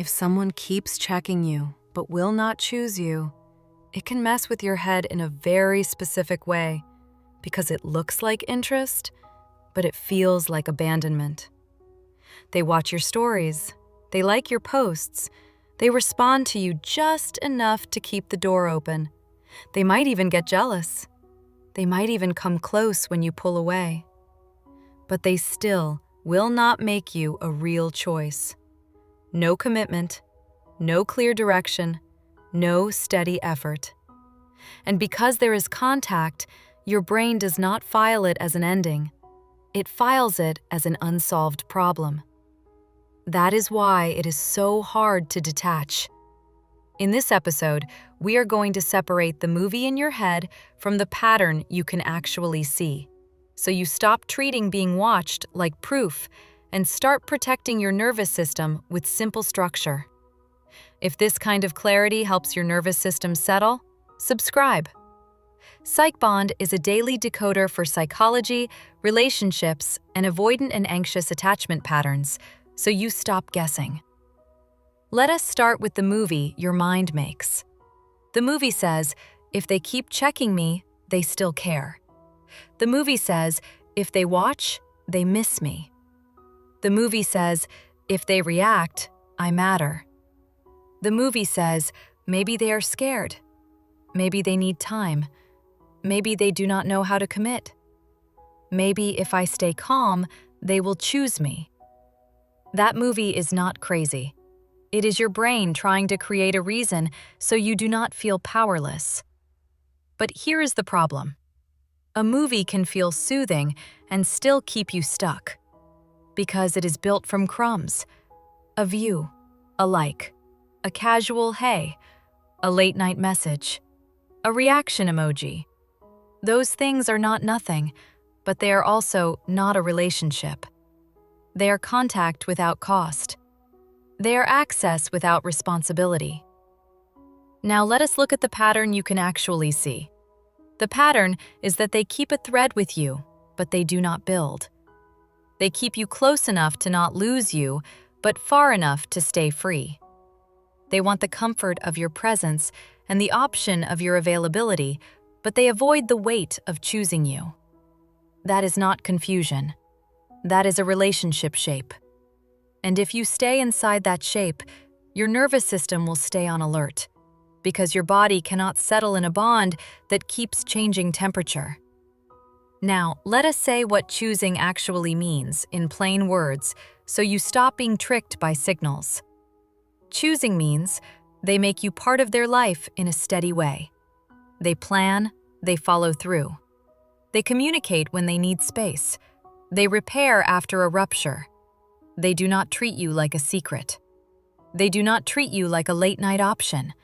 If someone keeps checking you but will not choose you, it can mess with your head in a very specific way because it looks like interest, but it feels like abandonment. They watch your stories, they like your posts, they respond to you just enough to keep the door open. They might even get jealous. They might even come close when you pull away. But they still will not make you a real choice. No commitment, no clear direction, no steady effort. And because there is contact, your brain does not file it as an ending. It files it as an unsolved problem. That is why it is so hard to detach. In this episode, we are going to separate the movie in your head from the pattern you can actually see, so you stop treating being watched like proof and start protecting your nervous system with simple structure. If this kind of clarity helps your nervous system settle, subscribe. PsychBond is a daily decoder for psychology, relationships, and avoidant and anxious attachment patterns, so you stop guessing. Let us start with the movie your mind makes. The movie says, if they keep checking me, they still care. The movie says, if they watch, they miss me. The movie says, if they react, I matter. The movie says, maybe they are scared. Maybe they need time. Maybe they do not know how to commit. Maybe if I stay calm, they will choose me. That movie is not crazy. It is your brain trying to create a reason so you do not feel powerless. But here is the problem. A movie can feel soothing and still keep you stuck, because it is built from crumbs: a view, a like, a casual hey, a late-night message, a reaction emoji. Those things are not nothing, but they are also not a relationship. They are contact without cost. They are access without responsibility. Now let us look at the pattern you can actually see. The pattern is that they keep a thread with you, but they do not build. They keep you close enough to not lose you, but far enough to stay free. They want the comfort of your presence and the option of your availability, but they avoid the weight of choosing you. That is not confusion. That is a relationship shape. And if you stay inside that shape, your nervous system will stay on alert, because your body cannot settle in a bond that keeps changing temperature. Now, let us say what choosing actually means in plain words, so you stop being tricked by signals. Choosing means they make you part of their life in a steady way. They plan, they follow through. They communicate when they need space. They repair after a rupture. They do not treat you like a secret. They do not treat you like a late-night option.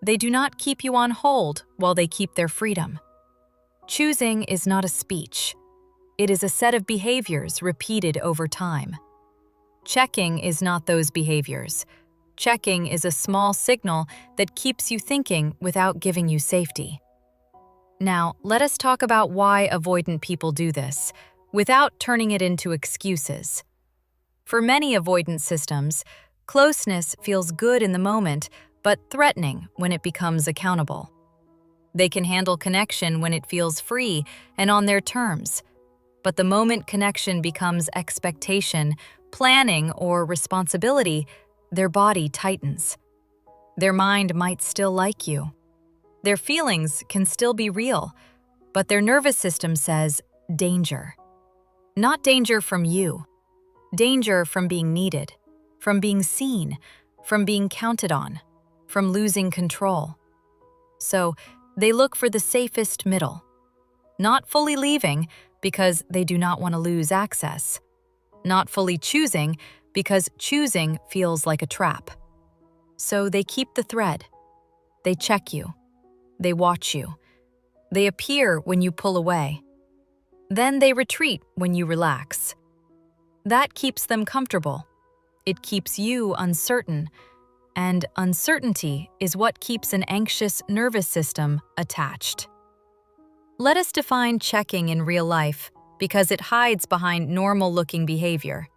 They do not keep you on hold while they keep their freedom. Choosing is not a speech. It is a set of behaviors repeated over time. Checking is not those behaviors. Checking is a small signal that keeps you thinking without giving you safety. Now, let us talk about why avoidant people do this, without turning it into excuses. For many avoidant systems, closeness feels good in the moment, but threatening when it becomes accountable. They can handle connection when it feels free and on their terms, but the moment connection becomes expectation, planning, or responsibility, their body tightens. Their mind might still like you. Their feelings can still be real, but their nervous system says, danger. Not danger from you. Danger from being needed, from being seen, from being counted on, from losing control. So, they look for the safest middle. Not fully leaving because they do not want to lose access. Not fully choosing because choosing feels like a trap. So they keep the thread. They check you. They watch you. They appear when you pull away. Then they retreat when you relax. That keeps them comfortable. It keeps you uncertain. And uncertainty is what keeps an anxious nervous system attached. Let us define checking in real life because it hides behind normal-looking behavior.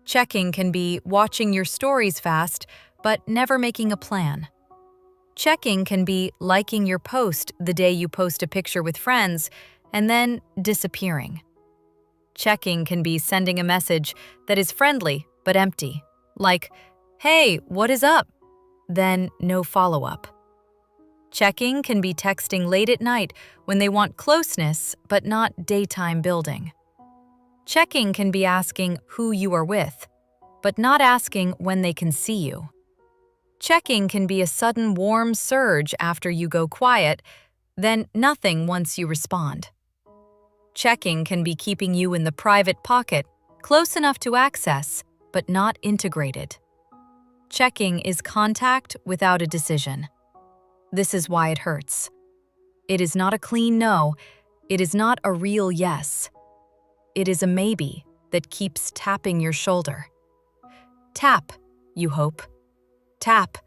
Checking can be watching your stories fast, but never making a plan. Checking can be liking your post the day you post a picture with friends and then disappearing. Checking can be sending a message that is friendly but empty, like, "Hey, what is up?" Then no follow-up. Checking can be texting late at night when they want closeness but not daytime building. Checking can be asking who you are with, but not asking when they can see you. Checking can be a sudden warm surge after you go quiet, then nothing once you respond. Checking can be keeping you in the private pocket, close enough to access, but not integrated. Checking is contact without a decision. This is why it hurts. It is not a clean no. It is not a real yes. It is a maybe that keeps tapping your shoulder. Tap, you hope. Tap,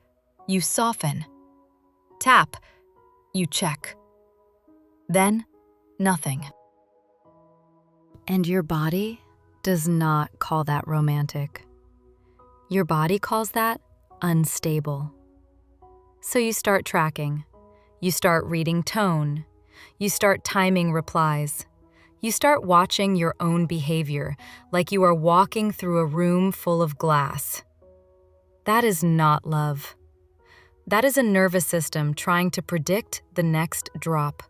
you soften. Tap, you check. Then, nothing. And your body does not call that romantic. Your body calls that unstable. So you start tracking. You start reading tone. You start timing replies. You start watching your own behavior like you are walking through a room full of glass. That is not love. That is a nervous system trying to predict the next drop.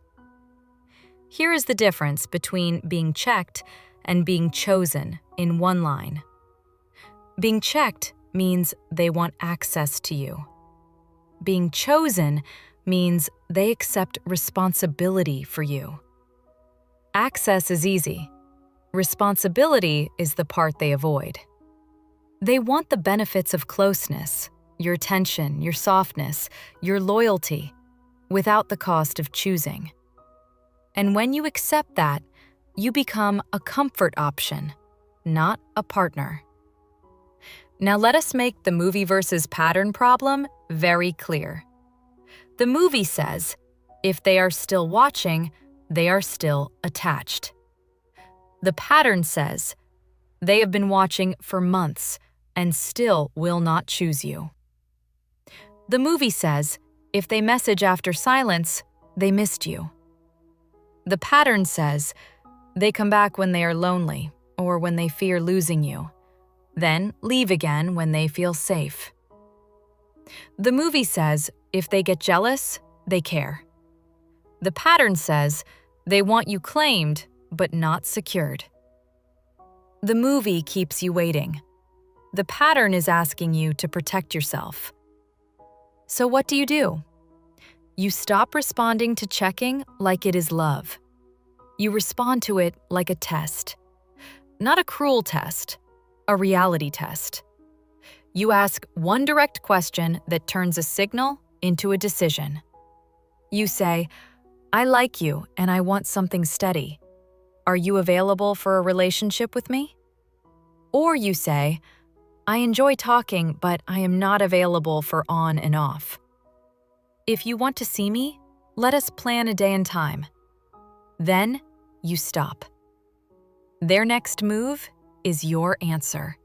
Here is the difference between being checked and being chosen in one line. Being checked means they want access to you. Being chosen means they accept responsibility for you. Access is easy. Responsibility is the part they avoid. They want the benefits of closeness, your attention, your softness, your loyalty, without the cost of choosing. And when you accept that, you become a comfort option, not a partner. Now let us make the movie versus pattern problem very clear. The movie says, if they are still watching, they are still attached. The pattern says, they have been watching for months and still will not choose you. The movie says, if they message after silence, they missed you. The pattern says, they come back when they are lonely or when they fear losing you, then leave again when they feel safe. The movie says, if they get jealous, they care. The pattern says, they want you claimed but not secured. The movie keeps you waiting. The pattern is asking you to protect yourself. So what do? You stop responding to checking like it is love. You respond to it like a test. Not a cruel test, a reality test. You ask one direct question that turns a signal into a decision. You say, I like you and I want something steady. Are you available for a relationship with me? Or you say, I enjoy talking, but I am not available for on and off. If you want to see me, let us plan a day and time. Then you stop. Their next move is your answer.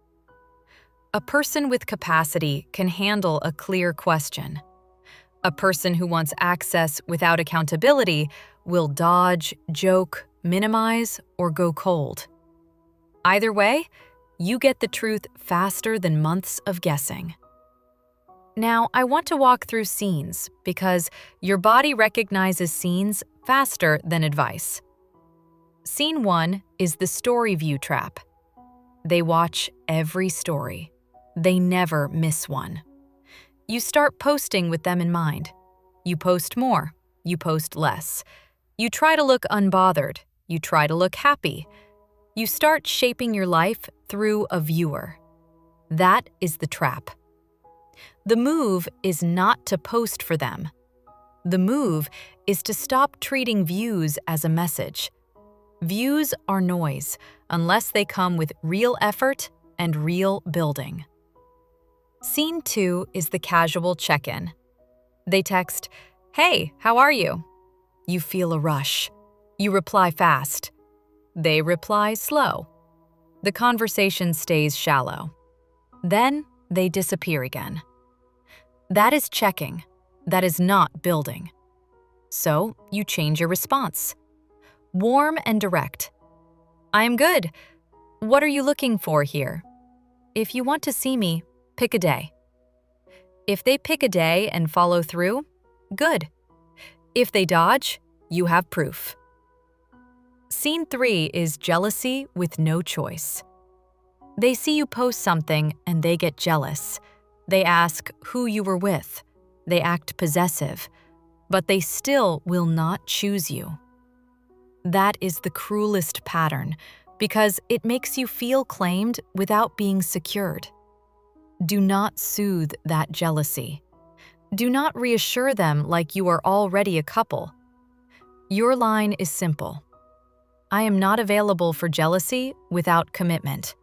A person with capacity can handle a clear question. A person who wants access without accountability will dodge, joke, minimize, or go cold. Either way, you get the truth faster than months of guessing. Now, I want to walk through scenes because your body recognizes scenes faster than advice. Scene 1 is the story view trap. They watch every story. They never miss one. You start posting with them in mind. You post more. You post less. You try to look unbothered. You try to look happy. You start shaping your life through a viewer. That is the trap. The move is not to post for them. The move is to stop treating views as a message. Views are noise unless they come with real effort and real building. Scene 2 is the casual check-in. They text, "Hey, how are you?" You feel a rush. You reply fast. They reply slow. The conversation stays shallow. Then they disappear again. That is checking. That is not building. So you change your response. Warm and direct. I am good. What are you looking for here? If you want to see me, pick a day. If they pick a day and follow through, good. If they dodge, you have proof. Scene 3 is jealousy with no choice. They see you post something and they get jealous. They ask who you were with. They act possessive, but they still will not choose you. That is the cruelest pattern because it makes you feel claimed without being secured. Do not soothe that jealousy. Do not reassure them like you are already a couple. Your line is simple. I am not available for jealousy without commitment.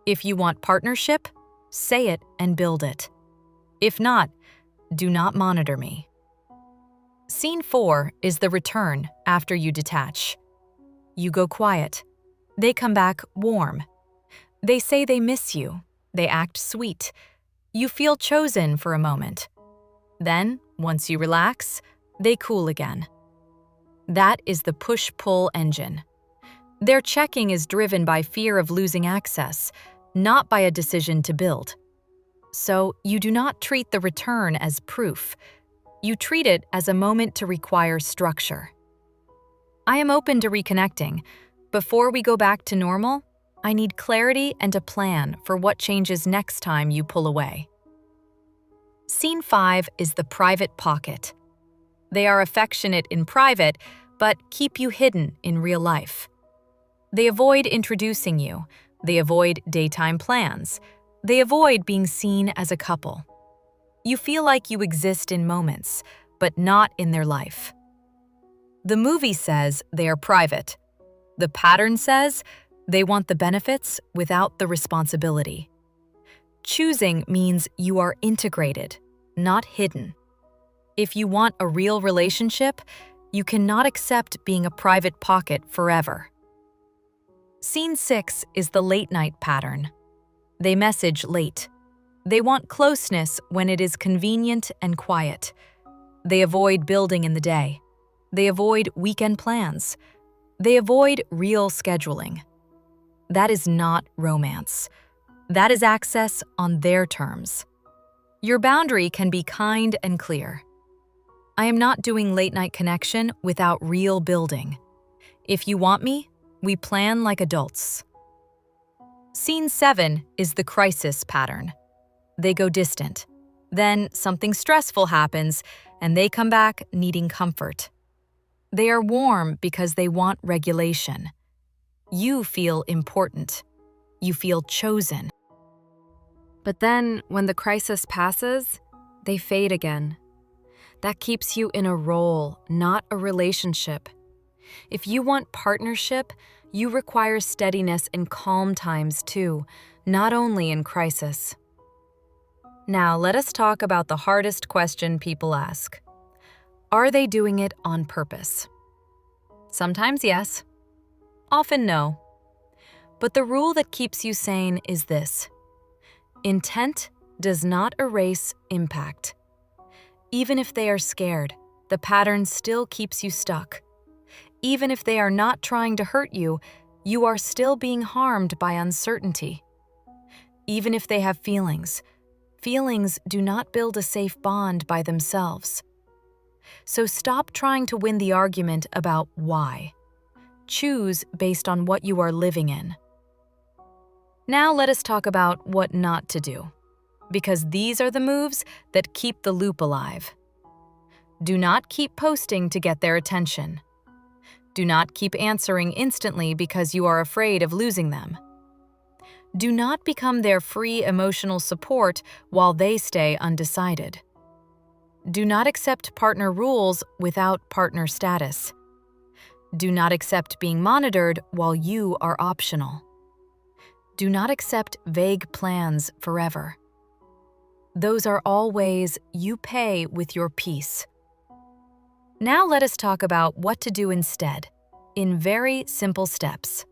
If you want partnership, say it and build it. If not, do not monitor me. Scene 4 is the return after you detach. You go quiet. They come back warm. They say they miss you. They act sweet. You feel chosen for a moment. Then, once you relax, they cool again. That is the push-pull engine. Their checking is driven by fear of losing access, not by a decision to build. So you do not treat the return as proof. You treat it as a moment to require structure. I am open to reconnecting. Before we go back to normal, I need clarity and a plan for what changes next time you pull away. Scene 5 is the private pocket. They are affectionate in private, but keep you hidden in real life. They avoid introducing you. They avoid daytime plans. They avoid being seen as a couple. You feel like you exist in moments, but not in their life. The movie says they are private. The pattern says they want the benefits without the responsibility. Choosing means you are integrated, not hidden. If you want a real relationship, you cannot accept being a private pocket forever. Scene 6 is the late-night pattern. They message late. They want closeness when it is convenient and quiet. They avoid building in the day. They avoid weekend plans. They avoid real scheduling. That is not romance. That is access on their terms. Your boundary can be kind and clear. I am not doing late-night connection without real building. If you want me, we plan like adults. Scene 7 is the crisis pattern. They go distant. Then something stressful happens, and they come back needing comfort. They are warm because they want regulation. You feel important. You feel chosen. But then, when the crisis passes, they fade again. That keeps you in a role, not a relationship. If you want partnership, you require steadiness in calm times too, not only in crisis. Now, let us talk about the hardest question people ask. Are they doing it on purpose? Sometimes yes, often no. But the rule that keeps you sane is this: intent does not erase impact. Even if they are scared, the pattern still keeps you stuck. Even if they are not trying to hurt you, you are still being harmed by uncertainty. Even if they have feelings, feelings do not build a safe bond by themselves. So stop trying to win the argument about why. Choose based on what you are living in. Now let us talk about what not to do, because these are the moves that keep the loop alive. Do not keep posting to get their attention. Do not keep answering instantly because you are afraid of losing them. Do not become their free emotional support while they stay undecided. Do not accept partner rules without partner status. Do not accept being monitored while you are optional. Do not accept vague plans forever. Those are all ways you pay with your peace. Now let us talk about what to do instead, in very simple steps.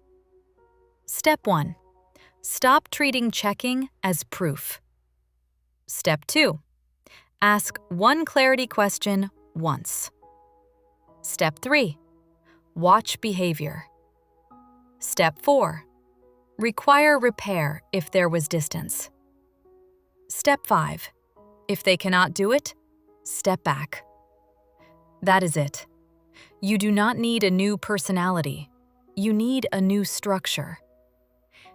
Step 1. Stop treating checking as proof. Step 2. Ask one clarity question once. Step 3. Watch behavior. Step 4. Require repair if there was distance. Step 5. If they cannot do it, step back. That is it. You do not need a new personality. You need a new structure.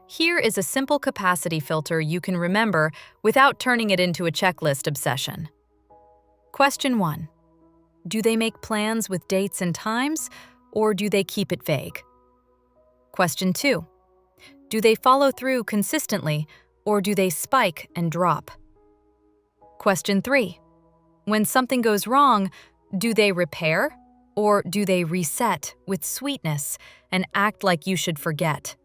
Here is a simple capacity filter you can remember without turning it into a checklist obsession. Question 1. Do they make plans with dates and times, or do they keep it vague? Question 2. Do they follow through consistently, or do they spike and drop? Question 3. When something goes wrong, do they repair, or do they reset with sweetness and act like you should forget?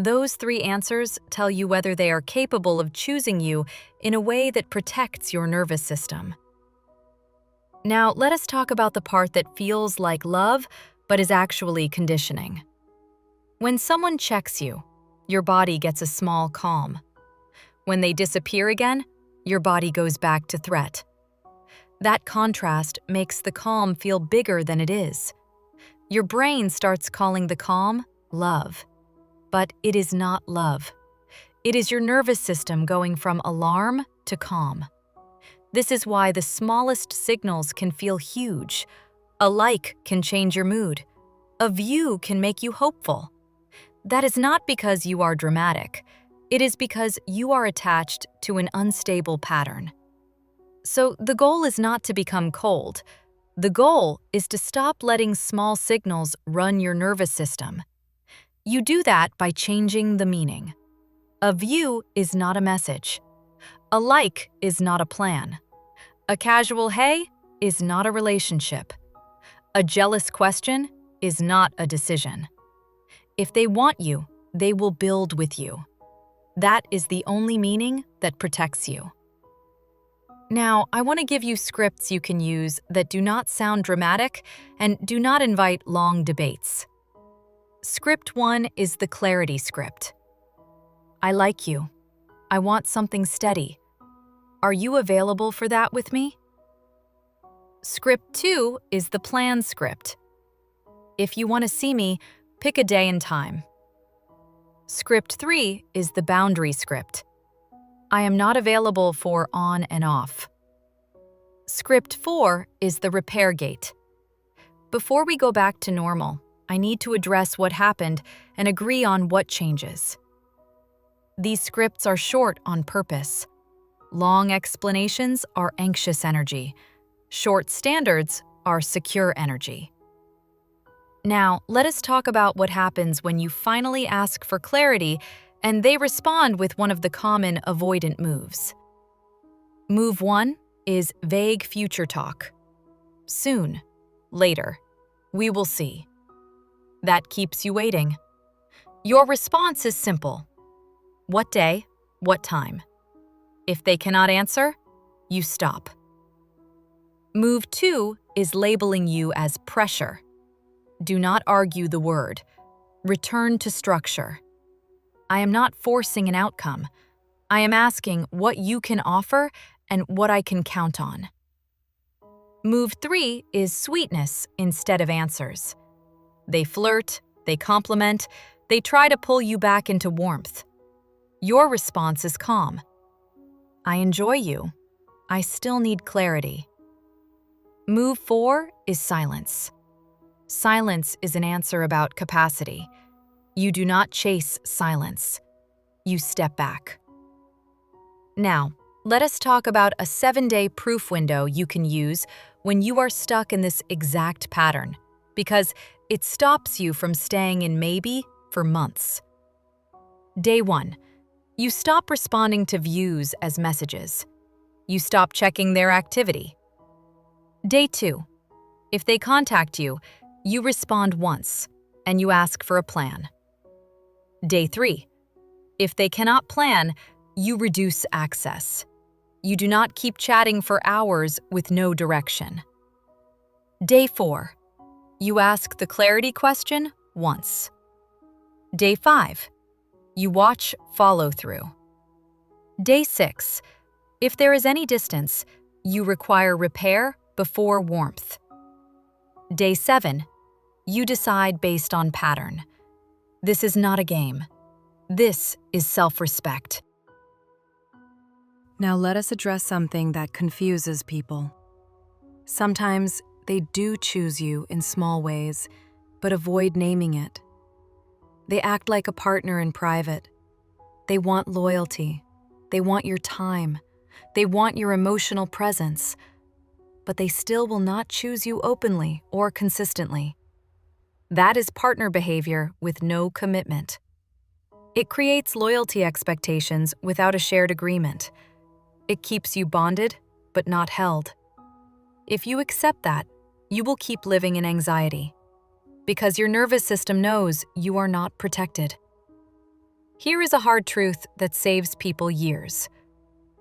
Those 3 answers tell you whether they are capable of choosing you in a way that protects your nervous system. Now, let us talk about the part that feels like love, but is actually conditioning. When someone checks you, your body gets a small calm. When they disappear again, your body goes back to threat. That contrast makes the calm feel bigger than it is. Your brain starts calling the calm love. But it is not love. It is your nervous system going from alarm to calm. This is why the smallest signals can feel huge. A like can change your mood. A view can make you hopeful. That is not because you are dramatic. It is because you are attached to an unstable pattern. So the goal is not to become cold. The goal is to stop letting small signals run your nervous system. You do that by changing the meaning. A view is not a message. A like is not a plan. A casual hey is not a relationship. A jealous question is not a decision. If they want you, they will build with you. That is the only meaning that protects you. Now, I want to give you scripts you can use that do not sound dramatic and do not invite long debates. Script 1 is the clarity script. I like you. I want something steady. Are you available for that with me? Script 2 is the plan script. If you want to see me, pick a day and time. Script 3 is the boundary script. I am not available for on and off. Script 4 is the repair gate. Before we go back to normal, I need to address what happened and agree on what changes. These scripts are short on purpose. Long explanations are anxious energy. Short standards are secure energy. Now, let us talk about what happens when you finally ask for clarity and they respond with one of the common avoidant moves. Move 1 is vague future talk. Soon, later, we will see. That keeps you waiting. Your response is simple. What day? What time? If they cannot answer, you stop. Move 2 is labeling you as pressure. Do not argue the word. Return to structure. I am not forcing an outcome. I am asking what you can offer and what I can count on. Move 3 is sweetness instead of answers. They flirt, they compliment, they try to pull you back into warmth. Your response is calm. I enjoy you. I still need clarity. Move 4 is silence. Silence is an answer about capacity. You do not chase silence. You step back. Now, let us talk about a 7-day proof window you can use when you are stuck in this exact pattern, because it stops you from staying in maybe for months. Day 1. You stop responding to views as messages. You stop checking their activity. Day 2. If they contact you, you respond once, and you ask for a plan. Day 3. If they cannot plan, you reduce access. You do not keep chatting for hours with no direction. Day 4. You ask the clarity question once. Day 5. You watch follow-through. Day 6. If there is any distance, you require repair before warmth. Day 7. You decide based on pattern. This is not a game. This is self-respect. Now let us address something that confuses people. Sometimes they do choose you in small ways, but avoid naming it. They act like a partner in private. They want loyalty. They want your time. They want your emotional presence. But they still will not choose you openly or consistently. That is partner behavior with no commitment. It creates loyalty expectations without a shared agreement. It keeps you bonded, but not held. If you accept that, you will keep living in anxiety, because your nervous system knows you are not protected. Here is a hard truth that saves people years.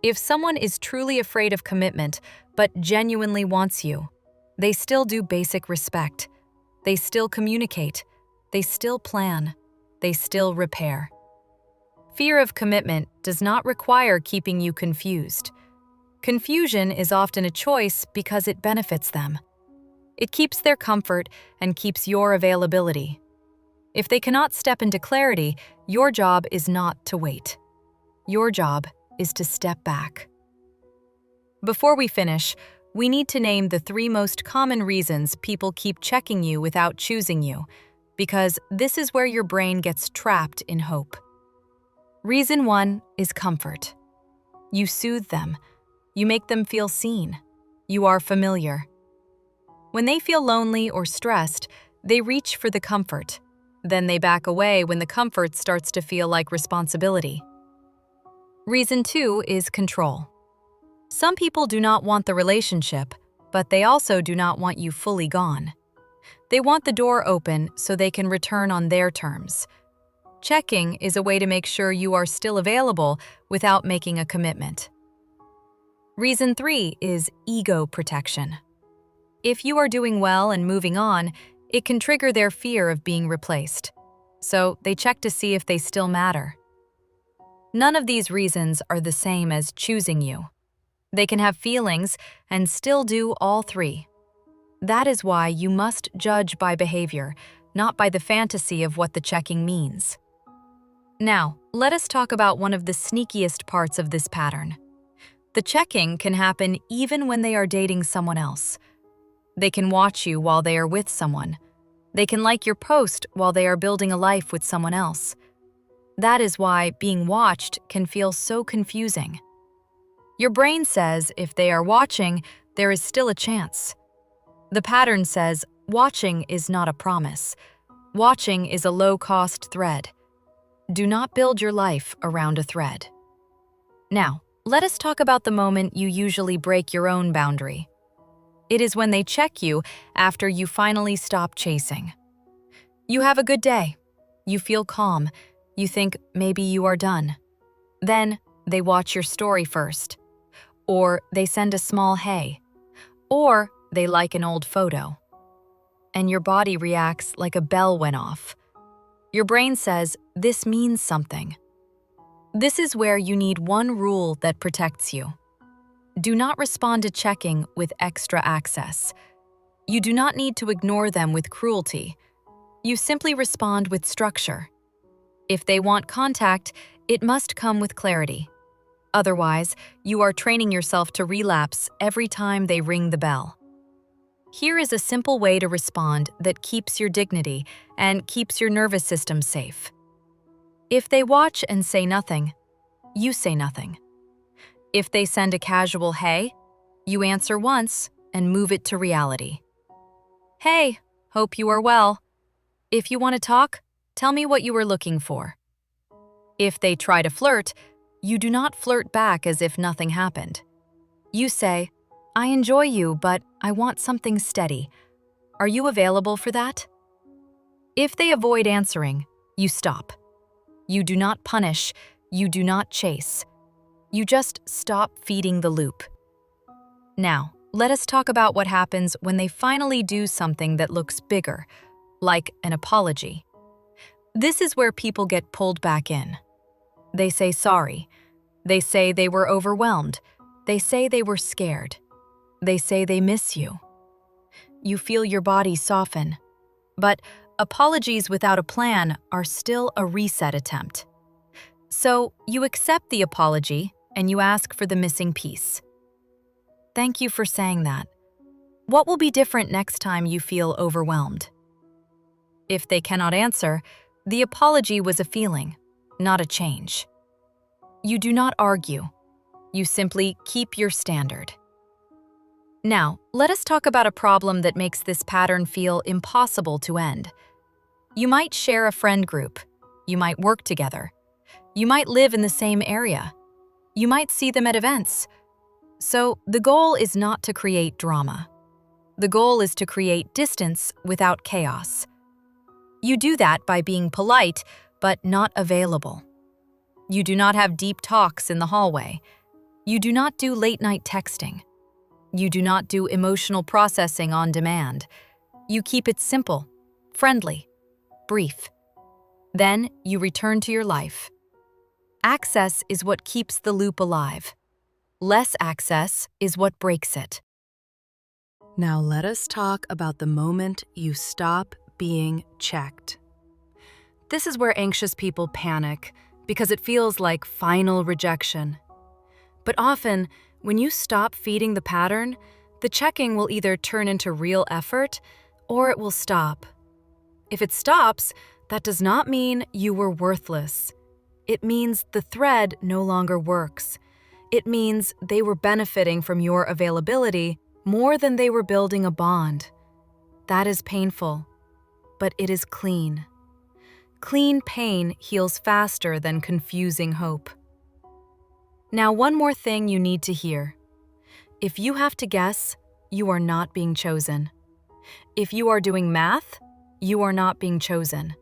If someone is truly afraid of commitment, but genuinely wants you, they still do basic respect. They still communicate. They still plan. They still repair. Fear of commitment does not require keeping you confused. Confusion is often a choice because it benefits them. It keeps their comfort and keeps your availability. If they cannot step into clarity, your job is not to wait. Your job is to step back. Before we finish, we need to name the 3 most common reasons people keep checking you without choosing you, because this is where your brain gets trapped in hope. Reason 1 is comfort. You soothe them. You make them feel seen. You are familiar. When they feel lonely or stressed, they reach for the comfort. Then they back away when the comfort starts to feel like responsibility. Reason 2 is control. Some people do not want the relationship, but they also do not want you fully gone. They want the door open so they can return on their terms. Checking is a way to make sure you are still available without making a commitment. Reason 3 is ego protection. If you are doing well and moving on, it can trigger their fear of being replaced. So they check to see if they still matter. None of these reasons are the same as choosing you. They can have feelings and still do all 3. That is why you must judge by behavior, not by the fantasy of what the checking means. Now, let us talk about one of the sneakiest parts of this pattern. The checking can happen even when they are dating someone else. They can watch you while they are with someone. They can like your post while they are building a life with someone else. That is why being watched can feel so confusing. Your brain says if they are watching, there is still a chance. The pattern says watching is not a promise. Watching is a low-cost thread. Do not build your life around a thread. Now, let us talk about the moment you usually break your own boundary. It is when they check you after you finally stop chasing. You have a good day. You feel calm. You think maybe you are done. Then they watch your story first. Or they send a small hey. Or they like an old photo. And your body reacts like a bell went off. Your brain says, this means something. This is where you need one rule that protects you. Do not respond to checking with extra access. You do not need to ignore them with cruelty. You simply respond with structure. If they want contact, it must come with clarity. Otherwise, you are training yourself to relapse every time they ring the bell. Here is a simple way to respond that keeps your dignity and keeps your nervous system safe. If they watch and say nothing, you say nothing. If they send a casual hey, you answer once and move it to reality. Hey, hope you are well. If you want to talk, tell me what you were looking for. If they try to flirt, you do not flirt back as if nothing happened. You say, I enjoy you, but I want something steady. Are you available for that? If they avoid answering, you stop. You do not punish, you do not chase. You just stop feeding the loop. Now, let us talk about what happens when they finally do something that looks bigger, like an apology. This is where people get pulled back in. They say sorry. They say they were overwhelmed. They say they were scared. They say they miss you. You feel your body soften. But apologies without a plan are still a reset attempt. So you accept the apology and you ask for the missing piece. Thank you for saying that. What will be different next time you feel overwhelmed? If they cannot answer, the apology was a feeling, not a change. You do not argue. You simply keep your standard. Now, let us talk about a problem that makes this pattern feel impossible to end. You might share a friend group. You might work together. You might live in the same area. You might see them at events. So the goal is not to create drama. The goal is to create distance without chaos. You do that by being polite, but not available. You do not have deep talks in the hallway. You do not do late-night texting. You do not do emotional processing on demand. You keep it simple, friendly, brief. Then you return to your life. Access is what keeps the loop alive. Less access is what breaks it. Now let us talk about the moment you stop being checked. This is where anxious people panic because it feels like final rejection. But often, when you stop feeding the pattern, the checking will either turn into real effort or it will stop. If it stops, that does not mean you were worthless. It means the thread no longer works. It means they were benefiting from your availability more than they were building a bond. That is painful, but it is clean. Clean pain heals faster than confusing hope. Now, one more thing you need to hear. If you have to guess, you are not being chosen. If you are doing math, you are not being chosen.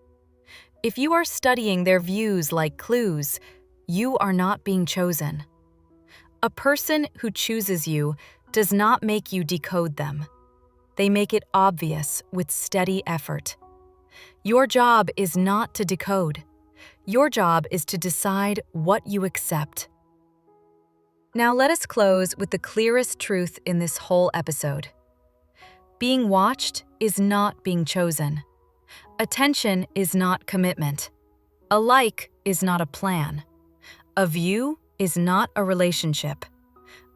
If you are studying their views like clues, you are not being chosen. A person who chooses you does not make you decode them. They make it obvious with steady effort. Your job is not to decode. Your job is to decide what you accept. Now let us close with the clearest truth in this whole episode. Being watched is not being chosen. Attention is not commitment. A like is not a plan. A view is not a relationship.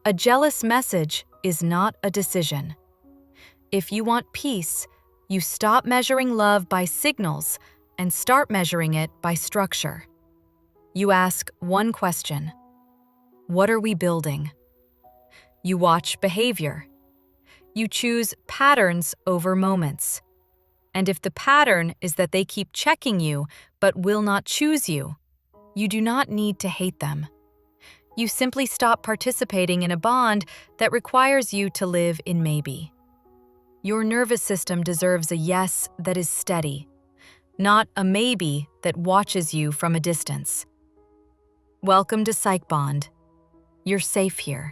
A jealous message is not a decision. If you want peace, you stop measuring love by signals and start measuring it by structure. You ask one question: what are we building? You watch behavior. You choose patterns over moments. And if the pattern is that they keep checking you but will not choose you, you do not need to hate them. You simply stop participating in a bond that requires you to live in maybe. Your nervous system deserves a yes that is steady, not a maybe that watches you from a distance. Welcome to PsychBond. You're safe here.